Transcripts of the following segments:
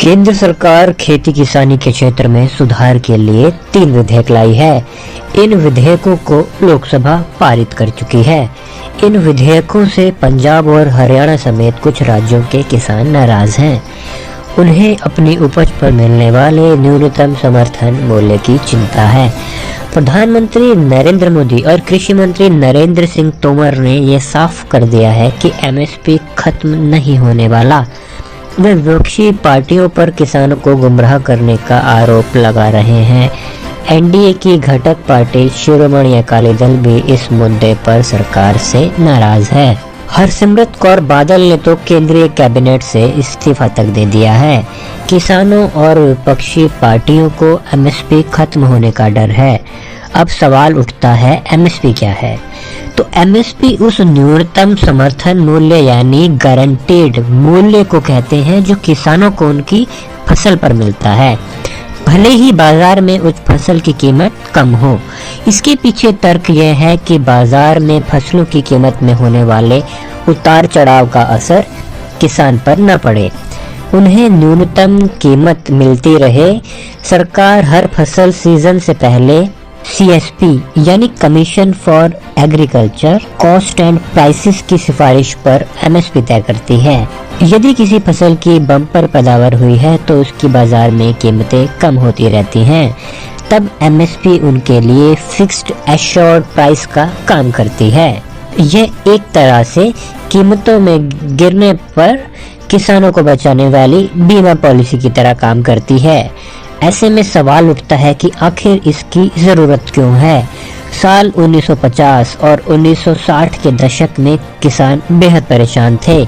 केंद्र सरकार खेती किसानी के क्षेत्र में सुधार के लिए 3 विधेयक लाई है। इन विधेयकों को लोकसभा पारित कर चुकी है। इन विधेयकों से पंजाब और हरियाणा समेत कुछ राज्यों के किसान नाराज हैं। उन्हें अपनी उपज पर मिलने वाले न्यूनतम समर्थन मूल्य की चिंता है। प्रधानमंत्री नरेंद्र मोदी और कृषि मंत्री नरेंद्र सिंह तोमर ने यह साफ कर दिया है कि एमएसपी खत्म नहीं होने वाला। वे विपक्षी पार्टियों पर किसानों को गुमराह करने का आरोप लगा रहे हैं। एनडीए की घटक पार्टी शिरोमणि अकाली दल भी इस मुद्दे पर सरकार से नाराज है। हरसिमरत कौर बादल ने तो केंद्रीय कैबिनेट से इस्तीफा तक दे दिया है। किसानों और विपक्षी पार्टियों को एमएसपी खत्म होने का डर है। अब सवाल उठता है, एमएसपी क्या है? तो एमएसपी उस न्यूनतम समर्थन मूल्य यानी गारंटीड मूल्य को कहते हैं जो किसानों को उनकी फसल पर मिलता है, भले ही बाजार में उस फसल की कीमत कम हो। इसके पीछे तर्क यह है कि बाजार में फसलों की कीमत में होने वाले उतार चढ़ाव का असर किसान पर न पड़े, उन्हें न्यूनतम कीमत मिलती रहे। सरकार हर फसल सीजन से पहले सीएसपी यानी commission for agriculture cost and prices की सिफारिश पर एमएसपी तय करती है। यदि किसी फसल की बम्पर पैदावार हुई है तो उसकी बाजार में कीमतें कम होती रहती हैं। तब एमएसपी उनके लिए फिक्स्ड एश्योर्ड प्राइस का काम करती है। यह एक तरह से कीमतों में गिरने पर किसानों को बचाने वाली बीमा पॉलिसी की तरह काम करती है। ऐसे में सवाल उठता है कि आखिर इसकी जरूरत क्यों है? साल 1950 और 1960 के दशक में किसान बेहद परेशान थे।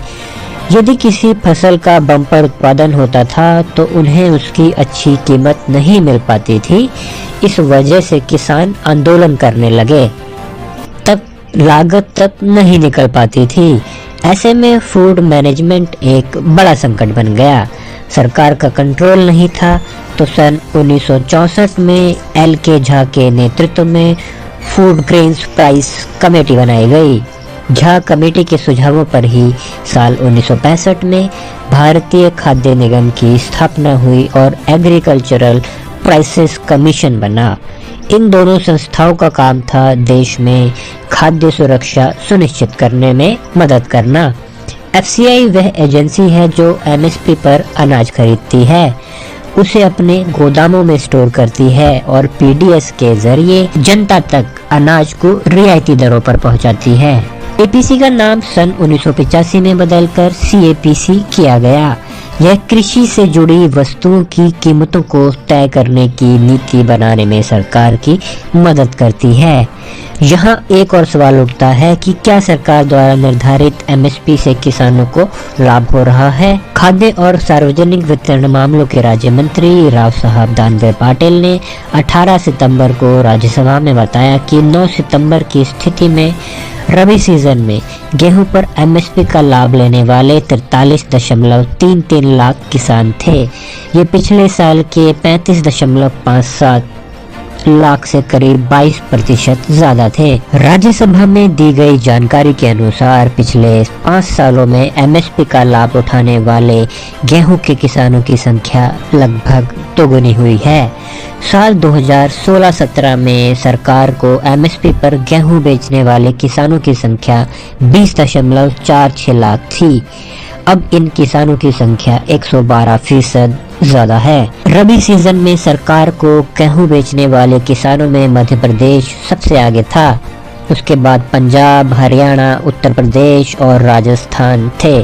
यदि किसी फसल का बम्पर उत्पादन होता था तो उन्हें उसकी अच्छी कीमत नहीं मिल पाती थी। इस वजह से किसान आंदोलन करने लगे। तब लागत तक नहीं निकल पाती थी। ऐसे में फूड मैनेजमेंट एक बड़ा संकट बन गया। सरकार का कंट्रोल नहीं था, तो सन 1964 में एल.के. झा के नेतृत्व में फूड ग्रेन्स प्राइस कमेटी बनाई गई। झा कमेटी के सुझावों पर ही साल 1965 में भारतीय खाद्य निगम की स्थापना हुई और एग्रीकल्चरल प्राइसेस कमीशन बना। इन दोनों संस्थाओं का काम था देश में खाद्य सुरक्षा सुनिश्चित करने में मदद करना। एफसीआई वह एजेंसी है जो एमएसपी पर अनाज खरीदती है, उसे अपने गोदामों में स्टोर करती है और पीडीएस के जरिए जनता तक अनाज को रियायती दरों पर पहुंचाती है। एपीसी का नाम सन 1985 में बदलकर सीएपीसी किया गया। यह कृषि से जुड़ी वस्तुओं की कीमतों को तय करने की नीति बनाने में सरकार की मदद करती है। यहाँ एक और सवाल उठता है कि क्या सरकार द्वारा निर्धारित एमएसपी से किसानों को लाभ हो रहा है? खाद्य और सार्वजनिक वितरण मामलों के राज्य मंत्री राव साहब दानवे पाटिल ने 18 सितंबर को राज्यसभा में बताया कि 9 सितंबर की स्थिति में रबी सीजन में गेहूं पर एमएसपी का लाभ लेने वाले 43.33 लाख किसान थे। ये पिछले साल के 35.57 लाख से करीब 22% ज्यादा थे। राज्यसभा में दी गई जानकारी के अनुसार पिछले 5 सालों में एमएसपी का लाभ उठाने वाले गेहूं के किसानों की संख्या लगभग दोगुनी हुई है। साल 2016-17 में सरकार को एमएसपी पर गेहूं बेचने वाले किसानों की संख्या 20.46 लाख थी। अब इन किसानों की संख्या 112% ज्यादा है। रबी सीजन में सरकार को गेहूं बेचने वाले किसानों में मध्य प्रदेश सबसे आगे था। उसके बाद पंजाब, हरियाणा, उत्तर प्रदेश और राजस्थान थे।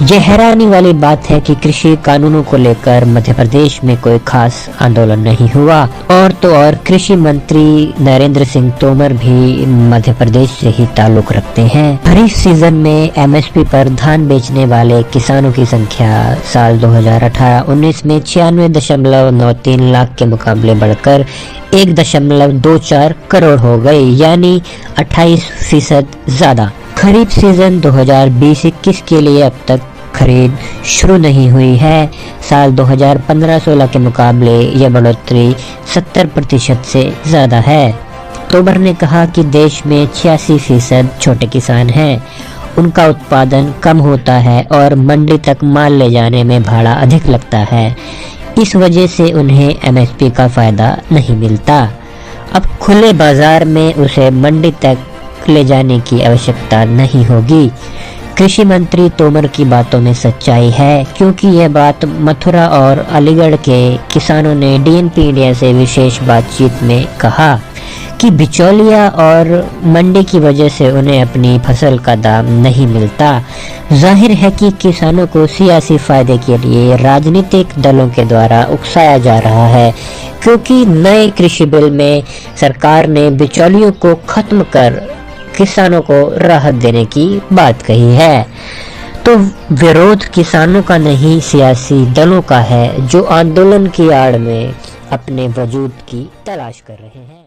यह हैरानी वाली बात है कि कृषि कानूनों को लेकर मध्य प्रदेश में कोई खास आंदोलन नहीं हुआ। और तो और कृषि मंत्री नरेंद्र सिंह तोमर भी मध्य प्रदेश से ही ताल्लुक रखते हैं। खरीफ सीजन में एमएसपी पर धान बेचने वाले किसानों की संख्या साल 2018-19 में 96.93 लाख के मुकाबले बढ़कर 1.24 करोड़ हो गई, यानी 28% ज्यादा। खरीफ सीजन 2020-21 के लिए अब तक खरीद शुरू नहीं हुई है। साल 2015-16 के मुकाबले यह बढ़ोतरी 70% से ज्यादा है। तोमर ने कहा कि देश में 86% छोटे किसान हैं उनका उत्पादन कम होता है और मंडी तक माल ले जाने में भाड़ा अधिक लगता है। इस वजह से उन्हें एमएसपी का फायदा नहीं मिलता। अब खुले बाजार में उसे मंडी तक ले जाने की आवश्यकता नहीं होगी। कृषि मंत्री तोमर की बातों में सच्चाई है, क्योंकि यह बात मथुरा और अलीगढ़ के किसानों ने डीएनपी इंडिया से विशेष बातचीत में कहा कि बिचौलिया और मंडी की वजह से उन्हें अपनी फसल का दाम नहीं मिलता। जाहिर है कि किसानों को सियासी फायदे के लिए राजनीतिक दलों के द्वारा उकसाया जा रहा है, क्योंकि नए कृषि बिल में सरकार ने बिचौलियों को खत्म कर किसानों को राहत देने की बात कही है। तो विरोध किसानों का नहीं, सियासी दलों का है, जो आंदोलन की आड़ में अपने वजूद की तलाश कर रहे हैं।